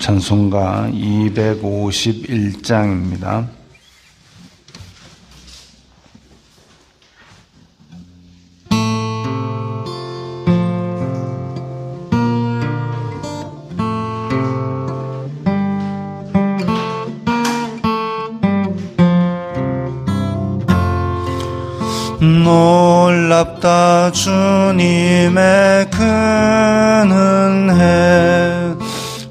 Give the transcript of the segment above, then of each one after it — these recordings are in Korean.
찬송가 251장입니다. 놀랍다 주님의 큰 은혜,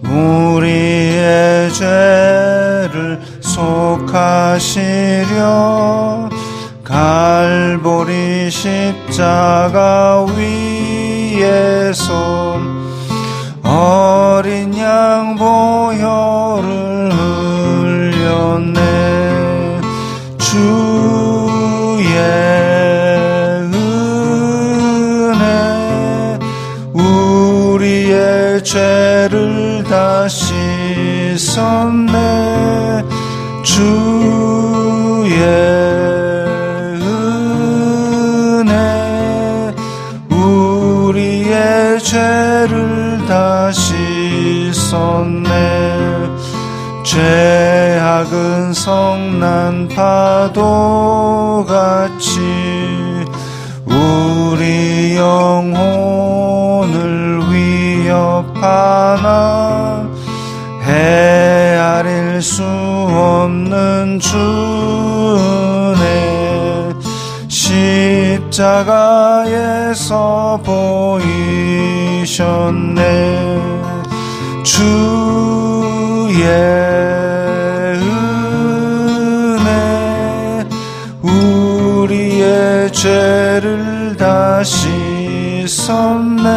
우리의 죄를 속하시려 갈보리 십자가 위에서 어린 양 보혈을 흘렸네. 주의 은혜 우리의 죄를 다 씻었네. 주의 은혜 우리의 죄를 다 씻었네. 죄악은 성난 파도같이 우리 영혼을 위협하나 헤아릴 수 없는 주은혜 십자가에서 보이셨네. 주의 은혜 우리의 죄를 다 씻었네.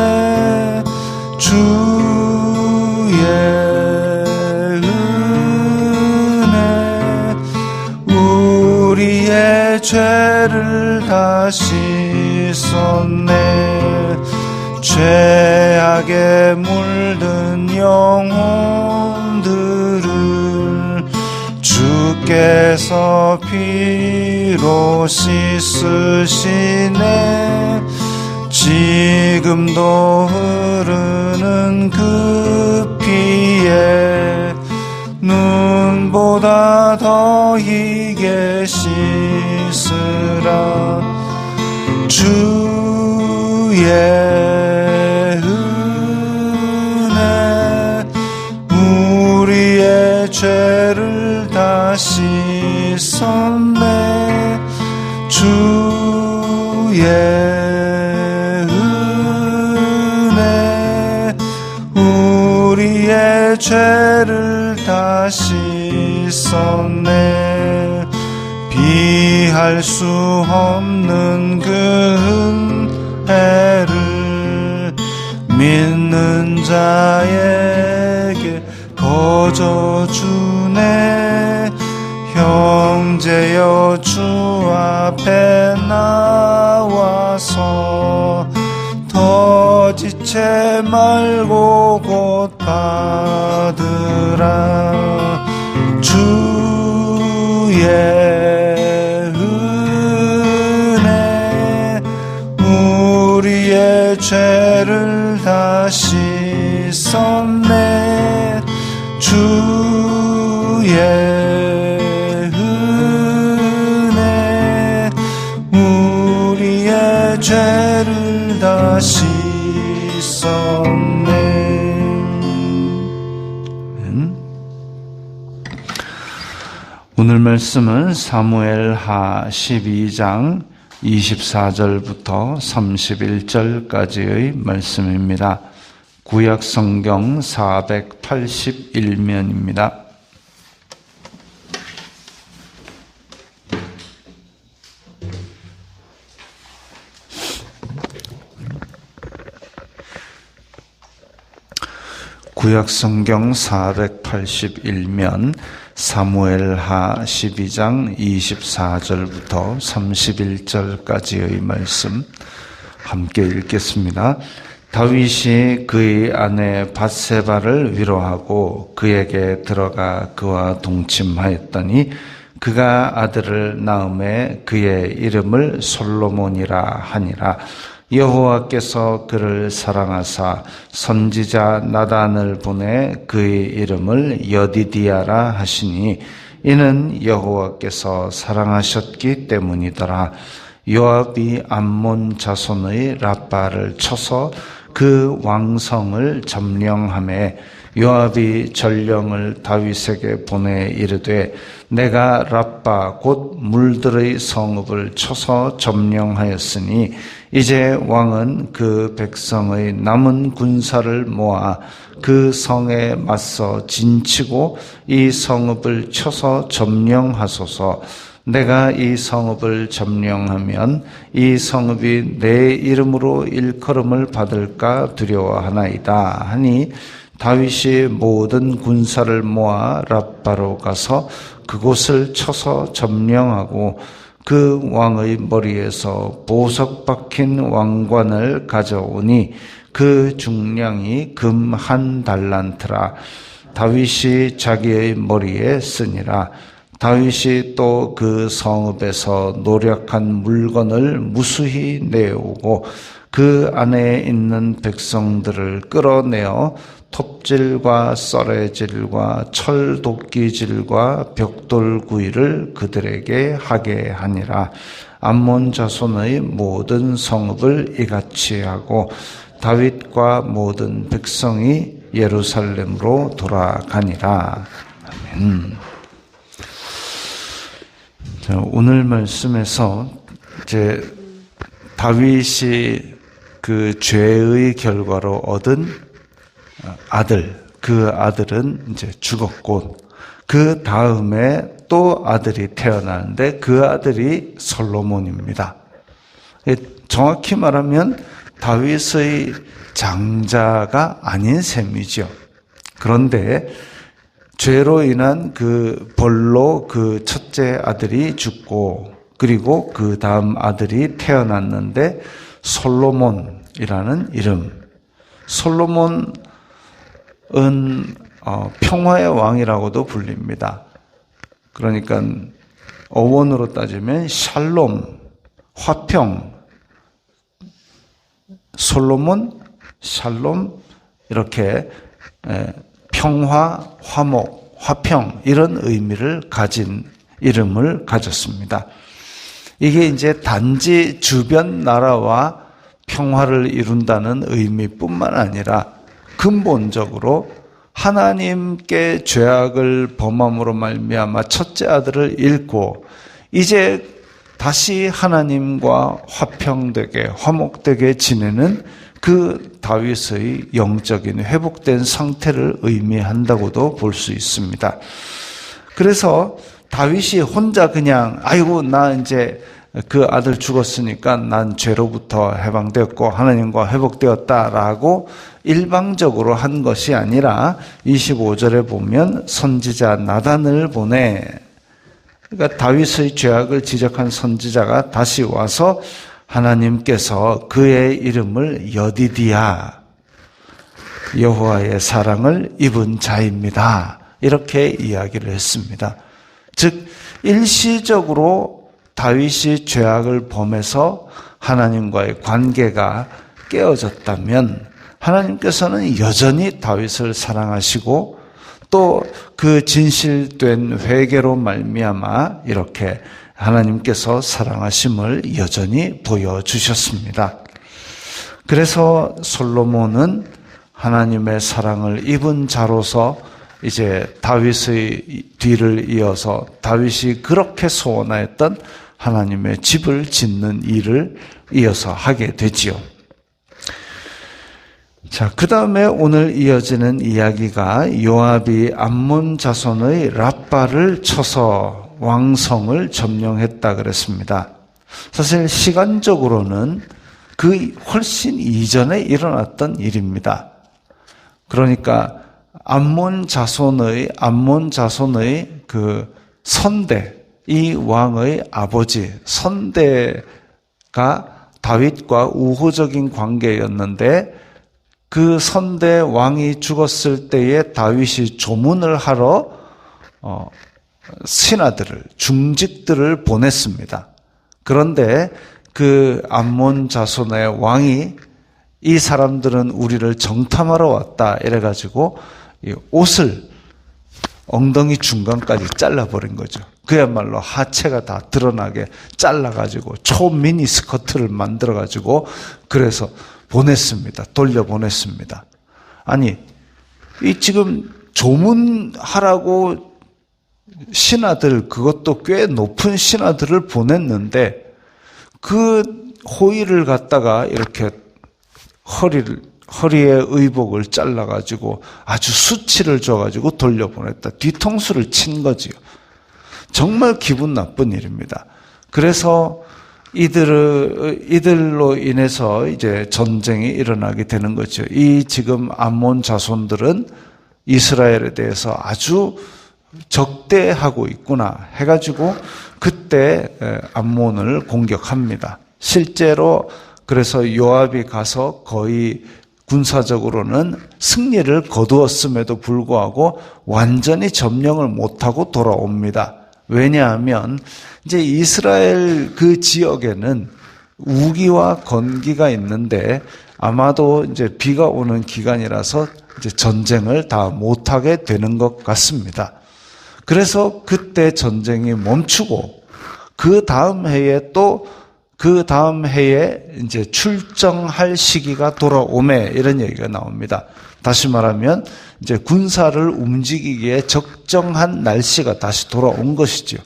주의 은혜 우리의 죄를 다 씻었네. 죄악에 물든 영혼들을 주께서 피로 씻으시네. 지금도 흐르는 그 피에 눈보다 더 희게 씻으라. 주의 은혜 우리의 죄를 다 씻었네. 주의 은혜 우리의 죄를 다 씻었네. 비할 수 없는 그 은혜를 믿는 자에게 거저 주네. 형제여 주 앞에 나와서 더 지체 말고 곧 받으라. 주의 은혜 우리의 죄를 다 씻었네. 주의 은혜 우리의 죄를 다 씻었네. 오늘 말씀은 사무엘하 12장 24절부터 31절까지의 말씀입니다. 구약 성경 481면입니다. 구약 성경 481면 사무엘하 12장 24절부터 31절까지의 말씀 함께 읽겠습니다. 다윗이 그의 아내 밧세바를 위로하고 그에게 들어가 그와 동침하였더니 그가 아들을 낳음에 그의 이름을 솔로몬이라 하니라. 여호와께서 그를 사랑하사 선지자 나단을 보내 그의 이름을 여디디아라 하시니 이는 여호와께서 사랑하셨기 때문이더라. 요압이 암몬 자손의 랍바를 쳐서 그 왕성을 점령하매 요압이 전령을 다윗에게 보내 이르되 내가 랍바 곧 물들의 성읍을 쳐서 점령하였으니 이제 왕은 그 백성의 남은 군사를 모아 그 성에 맞서 진치고 이 성읍을 쳐서 점령하소서. 내가 이 성읍을 점령하면 이 성읍이 내 이름으로 일컬음을 받을까 두려워하나이다 하니 다윗이 모든 군사를 모아 랍바로 가서 그곳을 쳐서 점령하고 그 왕의 머리에서 보석 박힌 왕관을 가져오니 그 중량이 금 1달란트라. 다윗이 자기의 머리에 쓰니라. 다윗이 또 그 성읍에서 노력한 물건을 무수히 내오고 그 안에 있는 백성들을 끌어내어 톱질과 썰애질과 철도끼질과 벽돌구이를 그들에게 하게 하니라. 암몬 자손의 모든 성읍을 이같이 하고 다윗과 모든 백성이 예루살렘으로 돌아가니라. 아멘. 자, 오늘 말씀에서 이제 다윗이 그 죄의 결과로 얻은 아들, 그 아들은 이제 죽었고 그 다음에 또 아들이 태어나는데 그 아들이 솔로몬입니다. 정확히 말하면 다윗의 장자가 아닌 셈이죠. 그런데 죄로 인한 그 벌로 그 첫째 아들이 죽고 그리고 그 다음 아들이 태어났는데 솔로몬이라는 이름. 솔로몬은 평화의 왕이라고도 불립니다. 그러니까 어원으로 따지면 샬롬, 화평, 솔로몬, 샬롬 이렇게 평화, 화목, 화평 이런 의미를 가진 이름을 가졌습니다. 이게 이제 단지 주변 나라와 평화를 이룬다는 의미뿐만 아니라 근본적으로 하나님께 죄악을 범함으로 말미암아 첫째 아들을 잃고 이제 다시 하나님과 화평되게 화목되게 지내는 그 다윗의 영적인 회복된 상태를 의미한다고도 볼 수 있습니다. 그래서 다윗이 혼자 그냥 아이고 나 이제 그 아들 죽었으니까 난 죄로부터 해방되었고 하나님과 회복되었다라고 일방적으로 한 것이 아니라 25절에 보면 선지자 나단을 보내. 그러니까 다윗의 죄악을 지적한 선지자가 다시 와서 하나님께서 그의 이름을 여디디아, 여호와의 사랑을 입은 자입니다. 이렇게 이야기를 했습니다. 즉 일시적으로 다윗이 죄악을 범해서 하나님과의 관계가 깨어졌다면 하나님께서는 여전히 다윗을 사랑하시고 또 그 진실된 회개로 말미암아 이렇게 하나님께서 사랑하심을 여전히 보여주셨습니다. 그래서 솔로몬은 하나님의 사랑을 입은 자로서 이제 다윗의 뒤를 이어서 다윗이 그렇게 소원하였던 하나님의 집을 짓는 일을 이어서 하게 되지요. 자, 그 다음에 오늘 이어지는 이야기가 요압이 암몬 자손의 랍바를 쳐서 왕성을 점령했다 그랬습니다. 사실 시간적으로는 그 훨씬 이전에 일어났던 일입니다. 그러니까 암몬 자손의 그 선대, 이 왕의 아버지 선대가 다윗과 우호적인 관계였는데 그 선대 왕이 죽었을 때에 다윗이 조문을 하러 신하들을 중직들을 보냈습니다. 그런데 그 암몬 자손의 왕이 이 사람들은 우리를 정탐하러 왔다 이래가지고 이 옷을 엉덩이 중간까지 잘라버린 거죠. 그야말로 하체가 다 드러나게 잘라가지고 초미니 스커트를 만들어가지고 그래서 보냈습니다. 돌려보냈습니다. 아니, 이 지금 조문하라고 신하들, 그것도 꽤 높은 신하들을 보냈는데 그 호의를 갖다가 이렇게 허리에 의복을 잘라가지고 아주 수치를 줘가지고 돌려보냈다. 뒤통수를 친 거지요. 정말 기분 나쁜 일입니다. 그래서 이들로 인해서 이제 전쟁이 일어나게 되는 거죠. 이 지금 암몬 자손들은 이스라엘에 대해서 아주 적대하고 있구나 해가지고 그때 암몬을 공격합니다. 실제로 그래서 요압이 가서 거의 군사적으로는 승리를 거두었음에도 불구하고 완전히 점령을 못하고 돌아옵니다. 왜냐하면 이제 이스라엘 그 지역에는 우기와 건기가 있는데 아마도 이제 비가 오는 기간이라서 이제 전쟁을 다 못하게 되는 것 같습니다. 그래서 그때 전쟁이 멈추고 그 다음 해에 이제 출정할 시기가 돌아오매 이런 얘기가 나옵니다. 다시 말하면 이제 군사를 움직이기에 적정한 날씨가 다시 돌아온 것이죠.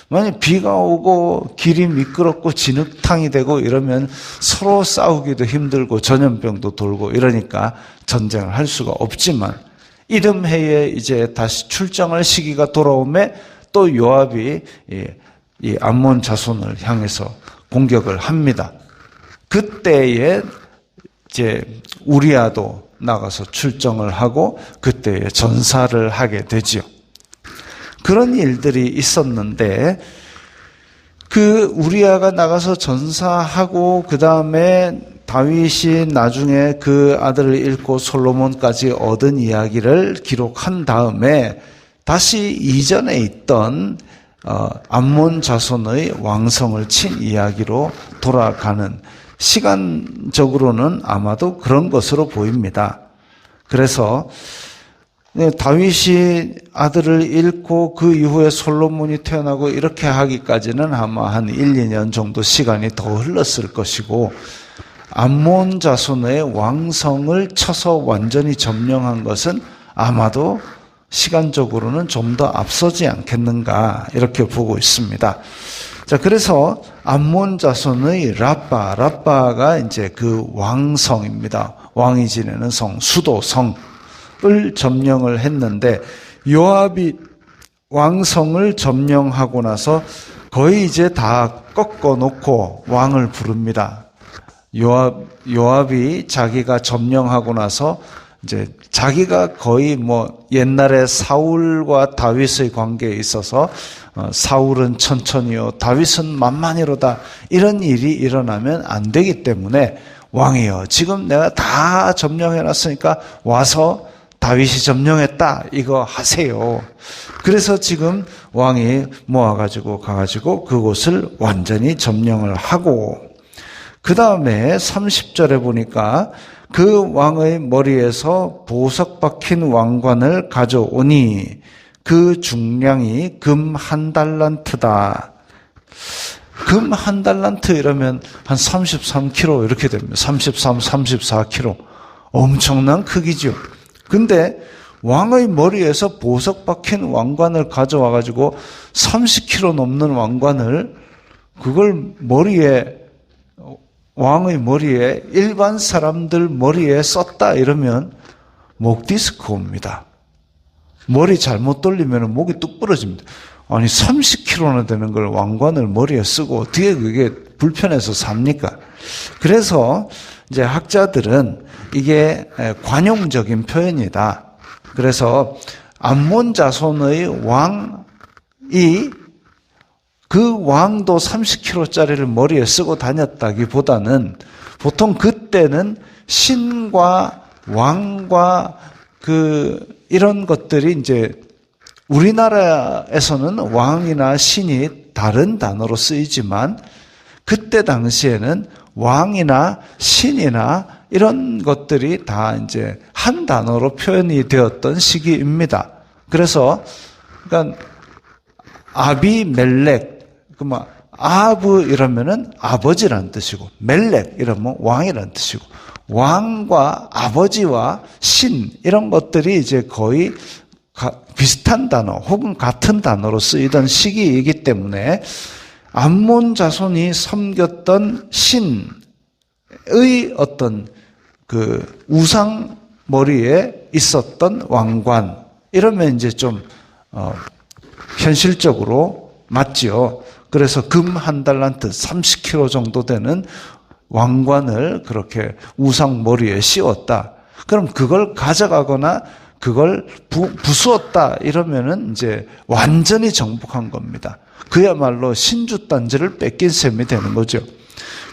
만약 비가 오고 길이 미끄럽고 진흙탕이 되고 이러면 서로 싸우기도 힘들고 전염병도 돌고 이러니까 전쟁을 할 수가 없지만 이듬 해에 이제 다시 출정할 시기가 돌아오매 또 요압이 이 암몬 자손을 향해서 공격을 합니다. 그때에 이제 우리아도 나가서 출정을 하고 그때에 전사를 하게 되지요. 그런 일들이 있었는데 그 우리아가 나가서 전사하고 그 다음에 다윗이 나중에 그 아들을 잃고 솔로몬까지 얻은 이야기를 기록한 다음에 다시 이전에 있던 암몬 자손의 왕성을 친 이야기로 돌아가는 시간적으로는 아마도 그런 것으로 보입니다. 그래서 다윗이 아들을 잃고 그 이후에 솔로몬이 태어나고 이렇게 하기까지는 아마 한 1, 2년 정도 시간이 더 흘렀을 것이고 암몬 자손의 왕성을 쳐서 완전히 점령한 것은 아마도 시간적으로는 좀 더 앞서지 않겠는가 이렇게 보고 있습니다. 자, 그래서 암몬 자손의 라빠가 이제 그 왕성입니다. 왕이 지내는 성, 수도성을 점령을 했는데 요압이 왕성을 점령하고 나서 거의 이제 다 꺾어 놓고 왕을 부릅니다. 요압이 자기가 점령하고 나서 이제 자기가 거의 뭐 옛날에 사울과 다윗의 관계에 있어서 사울은 천천히요 다윗은 만만히로다 이런 일이 일어나면 안 되기 때문에 왕이여 지금 내가 다 점령해 놨으니까 와서 다윗이 점령했다 이거 하세요. 그래서 지금 왕이 모아가지고 가가지고 그곳을 완전히 점령을 하고 그 다음에 30절에 보니까 그 왕의 머리에서 보석 박힌 왕관을 가져오니 그 중량이 금 1달란트다. 금 1달란트 이러면 한 33kg 이렇게 됩니다. 33, 34kg. 엄청난 크기죠. 근데 왕의 머리에서 보석 박힌 왕관을 가져와 가지고 30kg 넘는 왕관을 그걸 왕의 머리에 일반 사람들 머리에 썼다 이러면 목 디스크 옵니다. 머리 잘못 돌리면 목이 뚝 부러집니다. 아니 30kg나 되는 걸 왕관을 머리에 쓰고 어떻게 그게 불편해서 삽니까? 그래서 이제 학자들은 이게 관용적인 표현이다. 그래서 암몬 자손의 왕이 그 왕도 30kg짜리를 머리에 쓰고 다녔다기보다는 보통 그때는 신과 왕과 이런 것들이 이제 우리나라에서는 왕이나 신이 다른 단어로 쓰이지만 그때 당시에는 왕이나 신이나 이런 것들이 다 이제 한 단어로 표현이 되었던 시기입니다. 그래서 그러니까 아비멜렉, 아브 이러면은 아버지라는 뜻이고 멜렉 이러면 왕이라는 뜻이고 왕과 아버지와 신 이런 것들이 이제 거의 비슷한 단어 혹은 같은 단어로 쓰이던 시기이기 때문에 암몬 자손이 섬겼던 신의 어떤 그 우상 머리에 있었던 왕관 이러면 이제 좀 현실적으로 맞지요. 그래서 금 한 달란트 30kg 정도 되는 왕관을 그렇게 우상 머리에 씌웠다. 그럼 그걸 가져가거나 그걸 부수었다 이러면은 이제 완전히 정복한 겁니다. 그야말로 신주단지를 뺏긴 셈이 되는 거죠.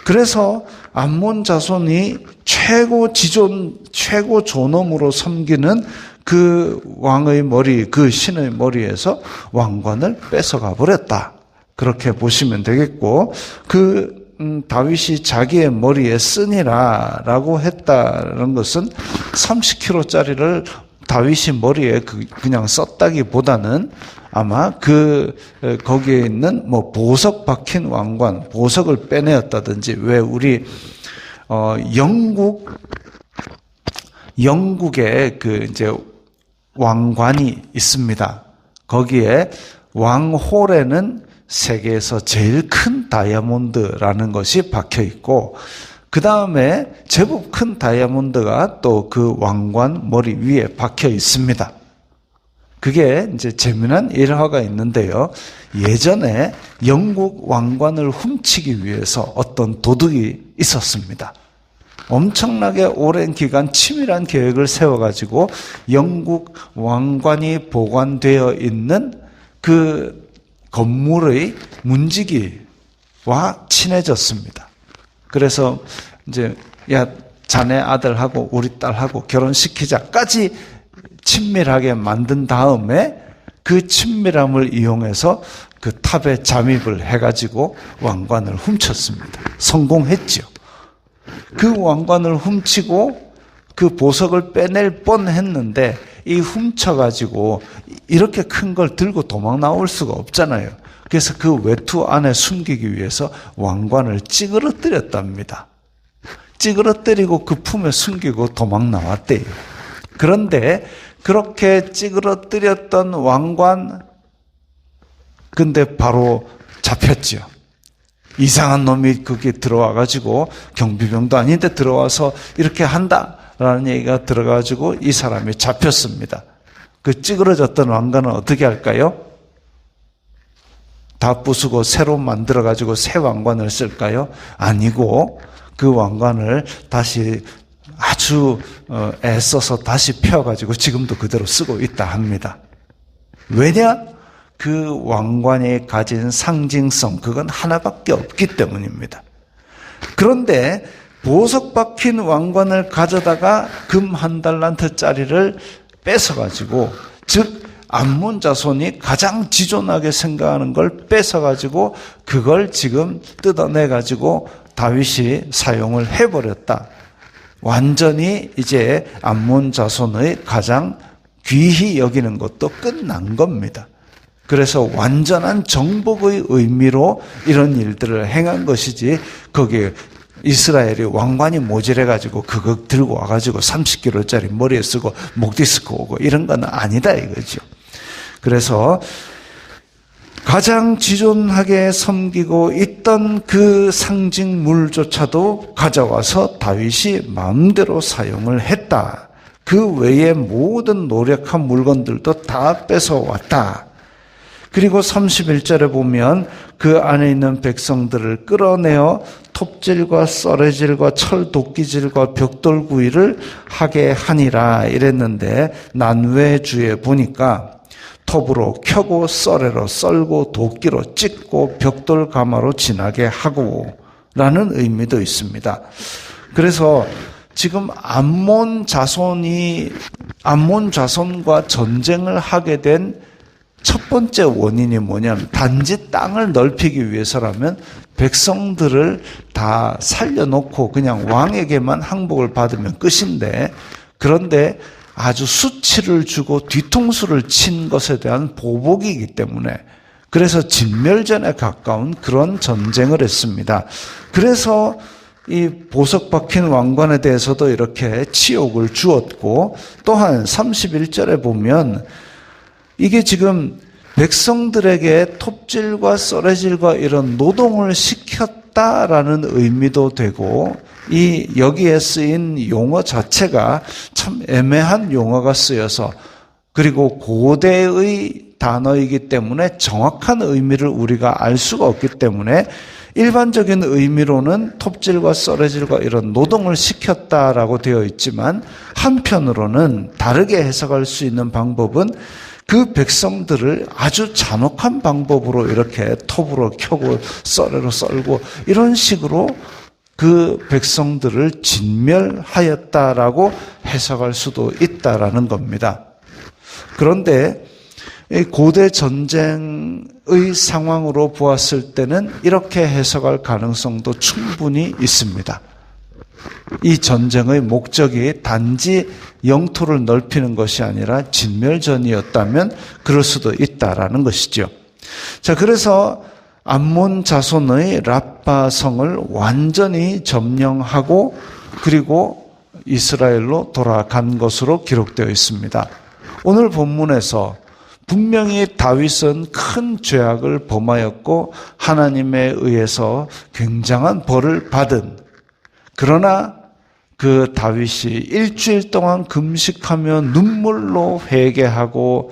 그래서 암몬 자손이 최고 존엄으로 섬기는 그 왕의 머리, 그 신의 머리에서 왕관을 뺏어가 버렸다. 그렇게 보시면 되겠고, 다윗이 자기의 머리에 쓰니라라고 했다는 것은 30kg짜리를 다윗이 머리에 그냥 썼다기보다는 아마 거기에 있는 보석 박힌 왕관, 보석을 빼내었다든지, 왜 우리 영국에 이제 왕관이 있습니다. 거기에 왕홀에는 세계에서 제일 큰 다이아몬드라는 것이 박혀 있고, 그 다음에 제법 큰 다이아몬드가 또 그 왕관 머리 위에 박혀 있습니다. 그게 이제 재미난 일화가 있는데요. 예전에 영국 왕관을 훔치기 위해서 어떤 도둑이 있었습니다. 엄청나게 오랜 기간 치밀한 계획을 세워가지고 영국 왕관이 보관되어 있는 그 건물의 문지기와 친해졌습니다. 그래서 이제 자네 아들하고 우리 딸하고 결혼시키자까지 친밀하게 만든 다음에 그 친밀함을 이용해서 그 탑에 잠입을 해가지고 왕관을 훔쳤습니다. 성공했죠. 그 왕관을 훔치고 그 보석을 빼낼 뻔했는데 이 훔쳐가지고 이렇게 큰 걸 들고 도망 나올 수가 없잖아요. 그래서 그 외투 안에 숨기기 위해서 왕관을 찌그러뜨렸답니다. 찌그러뜨리고 그 품에 숨기고 도망 나왔대요. 그런데 그렇게 찌그러뜨렸던 왕관, 근데 바로 잡혔지요. 이상한 놈이 거기에 들어와가지고 경비병도 아닌데 들어와서 이렇게 한다라는 얘기가 들어가지고 이 사람이 잡혔습니다. 그 찌그러졌던 왕관은 어떻게 할까요? 다 부수고 새로 만들어가지고 새 왕관을 쓸까요? 아니고 그 왕관을 다시 아주 애써서 다시 펴가지고 지금도 그대로 쓰고 있다 합니다. 왜냐? 그 왕관이 가진 상징성, 그건 하나밖에 없기 때문입니다. 그런데 보석 박힌 왕관을 가져다가 금 한 달란트짜리를 뺏어가지고, 즉 암몬 자손이 가장 지존하게 생각하는 걸 뺏어가지고 그걸 지금 뜯어내가지고 다윗이 사용을 해버렸다. 완전히 이제 암몬 자손의 가장 귀히 여기는 것도 끝난 겁니다. 그래서 완전한 정복의 의미로 이런 일들을 행한 것이지, 거기에 이스라엘이 왕관이 모자래가지고 그거 들고 와가지고 30kg짜리 머리에 쓰고 목 디스크 오고 이런 건 아니다 이거죠. 그래서 가장 지존하게 섬기고 있던 그 상징물조차도 가져와서 다윗이 마음대로 사용을 했다. 그 외에 모든 노력한 물건들도 다 뺏어왔다. 그리고 31절에 보면 그 안에 있는 백성들을 끌어내어 톱질과 썰애질과 철도끼질과 벽돌구이를 하게 하니라 이랬는데, 난외주에 보니까 톱으로 켜고 썰애로 썰고 도끼로 찢고 벽돌가마로 지나게 하고 라는 의미도 있습니다. 그래서 지금 암몬 자손과 전쟁을 하게 된 첫 번째 원인이 뭐냐면 단지 땅을 넓히기 위해서라면 백성들을 다 살려놓고 그냥 왕에게만 항복을 받으면 끝인데, 그런데 아주 수치를 주고 뒤통수를 친 것에 대한 보복이기 때문에, 그래서 진멸전에 가까운 그런 전쟁을 했습니다. 그래서 이 보석 박힌 왕관에 대해서도 이렇게 치욕을 주었고, 또한 31절에 보면 이게 지금 백성들에게 톱질과 썰애질과 이런 노동을 시켰다라는 의미도 되고, 이 여기에 쓰인 용어 자체가 참 애매한 용어가 쓰여서, 그리고 고대의 단어이기 때문에 정확한 의미를 우리가 알 수가 없기 때문에 일반적인 의미로는 톱질과 썰애질과 이런 노동을 시켰다라고 되어 있지만, 한편으로는 다르게 해석할 수 있는 방법은 그 백성들을 아주 잔혹한 방법으로 이렇게 톱으로 켜고 썰애로 썰고 이런 식으로 그 백성들을 진멸하였다라고 해석할 수도 있다라는 겁니다. 그런데 고대 전쟁의 상황으로 보았을 때는 이렇게 해석할 가능성도 충분히 있습니다. 이 전쟁의 목적이 단지 영토를 넓히는 것이 아니라 진멸전이었다면 그럴 수도 있다라는 것이죠. 자, 그래서 암몬 자손의 랍바성을 완전히 점령하고 그리고 이스라엘로 돌아간 것으로 기록되어 있습니다. 오늘 본문에서 분명히 다윗은 큰 죄악을 범하였고 하나님에 의해서 굉장한 벌을 받은, 그러나 그 다윗이 일주일 동안 금식하며 눈물로 회개하고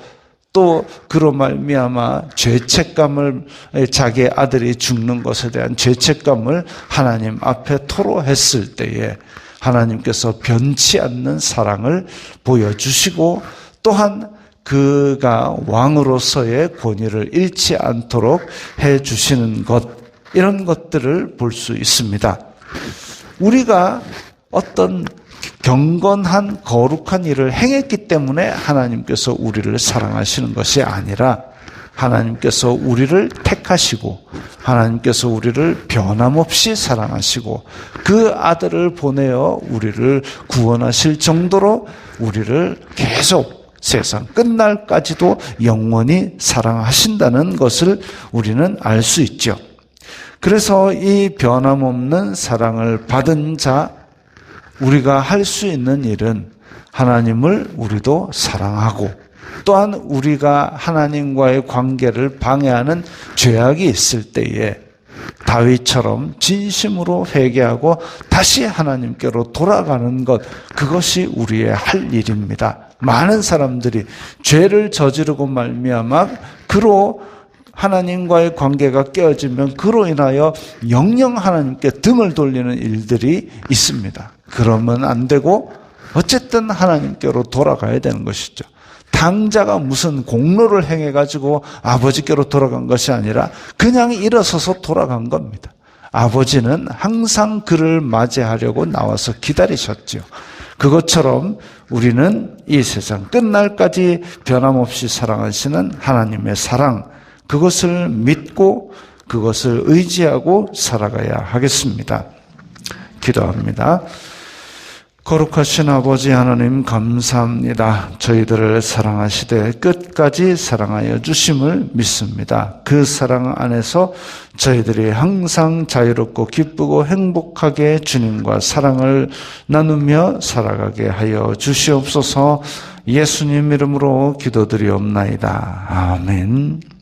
또 그로 말미암아 죄책감을, 자기의 아들이 죽는 것에 대한 죄책감을 하나님 앞에 토로했을 때에 하나님께서 변치 않는 사랑을 보여주시고, 또한 그가 왕으로서의 권위를 잃지 않도록 해주시는 것, 이런 것들을 볼 수 있습니다. 우리가 어떤 경건한 거룩한 일을 행했기 때문에 하나님께서 우리를 사랑하시는 것이 아니라 하나님께서 우리를 택하시고 하나님께서 우리를 변함없이 사랑하시고 그 아들을 보내어 우리를 구원하실 정도로 우리를 계속 세상 끝날까지도 영원히 사랑하신다는 것을 우리는 알 수 있죠. 그래서 이 변함없는 사랑을 받은 자, 우리가 할 수 있는 일은 하나님을 우리도 사랑하고, 또한 우리가 하나님과의 관계를 방해하는 죄악이 있을 때에 다윗처럼 진심으로 회개하고 다시 하나님께로 돌아가는 것, 그것이 우리의 할 일입니다. 많은 사람들이 죄를 저지르고 말미암아 그로 하나님과의 관계가 깨어지면 그로 인하여 영영 하나님께 등을 돌리는 일들이 있습니다. 그러면 안 되고 어쨌든 하나님께로 돌아가야 되는 것이죠. 당자가 무슨 공로를 행해가지고 아버지께로 돌아간 것이 아니라 그냥 일어서서 돌아간 겁니다. 아버지는 항상 그를 맞이하려고 나와서 기다리셨죠. 그것처럼 우리는 이 세상 끝날까지 변함없이 사랑하시는 하나님의 사랑, 그것을 믿고 그것을 의지하고 살아가야 하겠습니다. 기도합니다. 거룩하신 아버지 하나님, 감사합니다. 저희들을 사랑하시되 끝까지 사랑하여 주심을 믿습니다. 그 사랑 안에서 저희들이 항상 자유롭고 기쁘고 행복하게 주님과 사랑을 나누며 살아가게 하여 주시옵소서. 예수님 이름으로 기도드리옵나이다. 아멘.